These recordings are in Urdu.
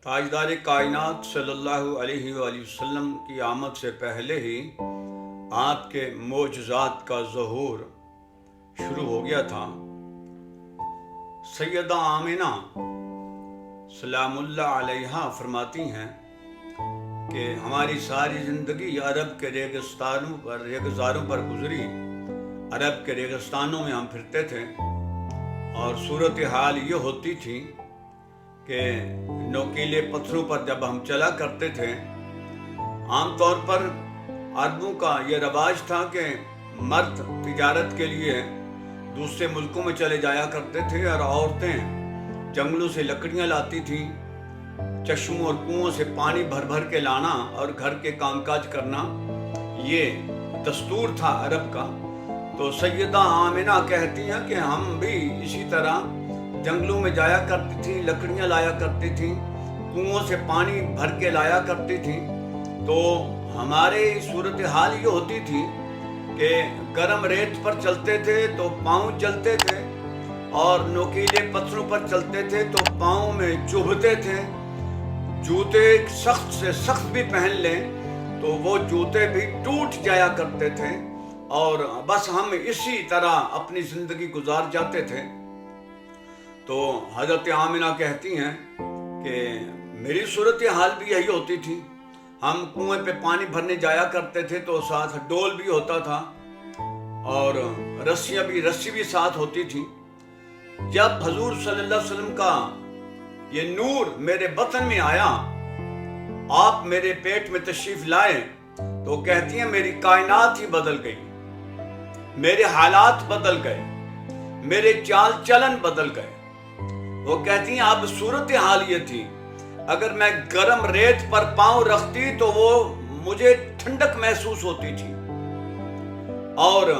تاجدار کائنات صلی اللہ علیہ وآلہ وسلم کی آمد سے پہلے ہی آپ کے معجزات کا ظہور شروع ہو گیا تھا۔ سیدہ آمنہ سلام اللہ علیہا فرماتی ہیں کہ ہماری ساری زندگی عرب کے ریگزاروں پر گزری۔ عرب کے ریگستانوں میں ہم پھرتے تھے اور صورتحال یہ ہوتی تھی کہ نوکیلے پتھروں پر جب ہم چلا کرتے تھے، عام طور پر عربوں کا یہ رواج تھا کہ مرد تجارت کے لیے دوسرے ملکوں میں چلے جایا کرتے تھے اور عورتیں جنگلوں سے لکڑیاں لاتی تھیں، چشموں اور کنووں سے پانی بھر بھر کے لانا اور گھر کے کام کاج کرنا یہ دستور تھا عرب کا۔ تو سیدہ آمنہ کہتی ہیں کہ ہم بھی اسی طرح جنگلوں میں جایا کرتی تھیں، لکڑیاں لایا کرتی تھیں، کنووں سے پانی بھر کے لایا کرتی تھیں۔ تو ہمارے صورتحال یہ ہوتی تھی کہ گرم ریت پر چلتے تھے تو پاؤں جلتے تھے، اور نوکیلے پتھروں پر چلتے تھے تو پاؤں میں چبھتے تھے۔ جوتے سخت سے سخت بھی پہن لیں تو وہ جوتے بھی ٹوٹ جایا کرتے تھے، اور بس ہم اسی طرح اپنی زندگی گزار جاتے تھے۔ تو حضرت آمنہ کہتی ہیں کہ میری صورتحال بھی یہی ہوتی تھی۔ ہم کنویں پہ پانی بھرنے جایا کرتے تھے تو ساتھ ڈول بھی ہوتا تھا اور رسی بھی ساتھ ہوتی تھی۔ جب حضور صلی اللہ علیہ وسلم کا یہ نور میرے بطن میں آیا، آپ میرے پیٹ میں تشریف لائے، تو کہتی ہیں میری کائنات ہی بدل گئی، میرے حالات بدل گئے، میرے چال چلن بدل گئے۔ وہ کہتی ہیں اب صورتحال یہ تھی، اگر میں گرم ریت پر پاؤں رکھتی تو وہ مجھے ٹھنڈک محسوس ہوتی تھی، اور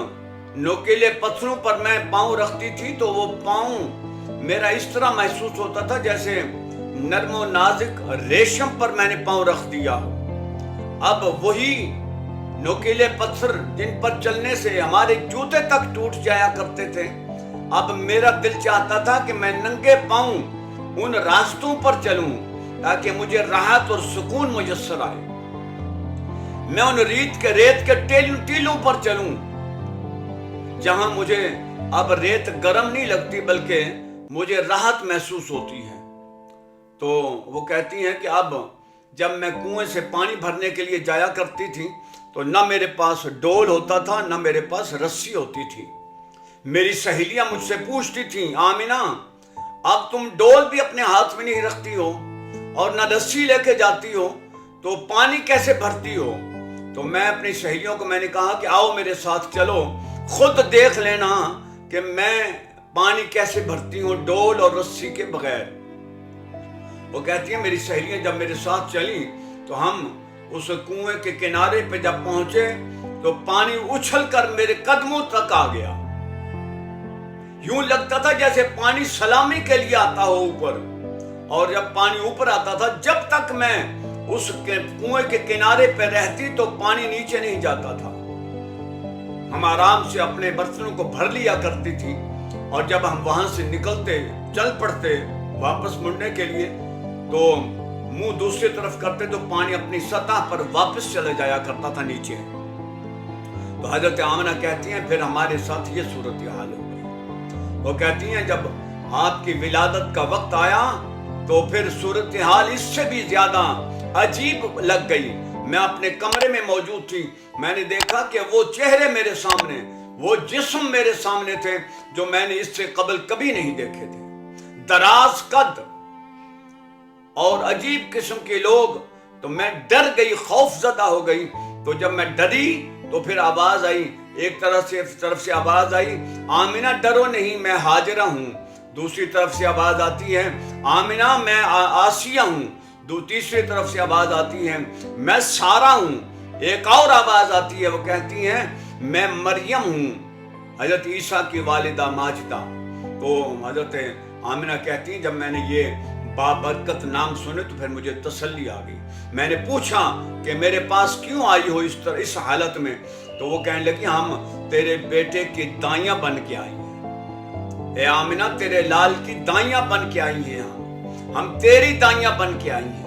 نوکیلے پتھروں پر میں پاؤں رکھتی تھی تو وہ پاؤں میرا اس طرح محسوس ہوتا تھا جیسے نرم و نازک ریشم پر میں نے پاؤں رکھ دیا۔ اب وہی نوکیلے پتھر جن پر چلنے سے ہمارے جوتے تک ٹوٹ جایا کرتے تھے، اب میرا دل چاہتا تھا کہ میں ننگے پاؤں ان راستوں پر چلوں تاکہ مجھے راحت اور سکون میسر آئے۔ میں ان ریت کے ٹیلوں پر چلوں جہاں مجھے اب ریت گرم نہیں لگتی بلکہ مجھے راحت محسوس ہوتی ہے۔ تو وہ کہتی ہیں کہ اب جب میں کنویں سے پانی بھرنے کے لیے جایا کرتی تھی تو نہ میرے پاس ڈول ہوتا تھا، نہ میرے پاس رسی ہوتی تھی۔ میری سہیلیاں مجھ سے پوچھتی تھیں آمنہ اب تم ڈول بھی اپنے ہاتھ میں نہیں رکھتی ہو اور نہ رسی لے کے جاتی ہو تو پانی کیسے بھرتی ہو؟ تو میں اپنی سہیلیوں کو میں نے کہا کہ آؤ میرے ساتھ چلو، خود دیکھ لینا کہ میں پانی کیسے بھرتی ہوں ڈول اور رسی کے بغیر۔ وہ کہتی ہیں میری سہیلیاں جب میرے ساتھ چلیں تو ہم اس کنویں کے کنارے پہ جب پہنچے تو پانی اچھل کر میرے قدموں تک آ گیا۔ یوں لگتا تھا جیسے پانی سلامی کے لیے آتا ہو اوپر، اور جب پانی اوپر آتا تھا جب تک میں اس کنویں کے کنارے پہ رہتی تو پانی نیچے نہیں جاتا تھا۔ ہم آرام سے اپنے برتنوں کو بھر لیا کرتی تھی، اور جب ہم وہاں سے نکلتے چل پڑتے واپس مڑنے کے لیے تو منہ دوسری طرف کرتے تو پانی اپنی سطح پر واپس چلے جایا کرتا تھا نیچے۔ تو حضرت آمنہ کہتی ہیں پھر ہمارے ساتھ یہ صورتحال ہو گئی۔ وہ کہتی ہیں جب آپ کی ولادت کا وقت آیا تو پھر صورتحال اس سے بھی زیادہ عجیب لگ گئی۔ میں اپنے کمرے میں موجود تھی، میں نے دیکھا کہ وہ چہرے میرے سامنے، وہ جسم میرے سامنے تھے جو میں نے اس سے قبل کبھی نہیں دیکھے تھے۔ دراز قد اور عجیب قسم کے لوگ، تو میں ڈر گئی، خوف زدہ ہو گئی۔ تو جب میں ڈری تو پھر آواز آئی، ایک طرف سے آواز آئی آمنہ ڈرو نہیں میں ہاجرہ ہوں۔ دوسری طرف سے آواز آتی ہے آمنہ میں آسیہ ہوں۔ تیسری طرف سے آواز آتی ہے میں سارہ ہوں۔ ایک اور آواز آتی ہے، وہ کہتی ہیں میں مریم ہوں، حضرت عیسیٰ کی والدہ ماجدہ۔ تو حضرت آمنہ کہتی ہیں جب میں نے یہ بابرکت نام سنے تو پھر مجھے تسلی آ گئی۔ میں نے پوچھا کہ میرے پاس کیوں آئی ہو اس حالت میں؟ تو وہ کہنے لگی ہم تیرے بیٹے کی دائیاں بن کے آئی ہیں، اے آمنہ تیرے لال کی دائیاں بن کے آئی ہیں، ہم تیری دائیاں بن کے آئی ہیں۔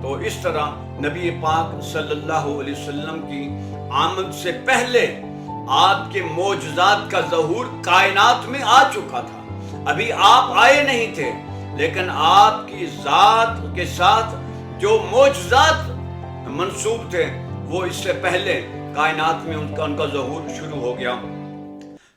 تو اس طرح نبی پاک صلی اللہ علیہ وسلم کی آمد سے پہلے آپ کے معجزات کا ظہور کائنات میں آ چکا تھا۔ ابھی آپ آئے نہیں تھے، لیکن آپ کی ذات کے ساتھ جو معجزات منسوب تھے وہ اس سے پہلے کائنات میں ان کا ظہور شروع ہو گیا۔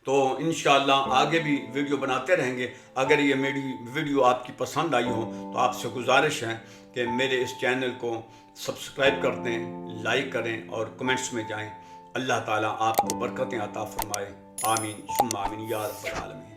تو انشاءاللہ آگے بھی ویڈیو بناتے رہیں گے۔ اگر یہ میری ویڈیو آپ کی پسند آئی ہو تو آپ سے گزارش ہے کہ میرے اس چینل کو سبسکرائب کر دیں، لائک کریں اور کمنٹس میں جائیں۔ اللہ تعالیٰ آپ کو برکتیں عطا فرمائے۔ آمین ثم آمین یا رب العالمین۔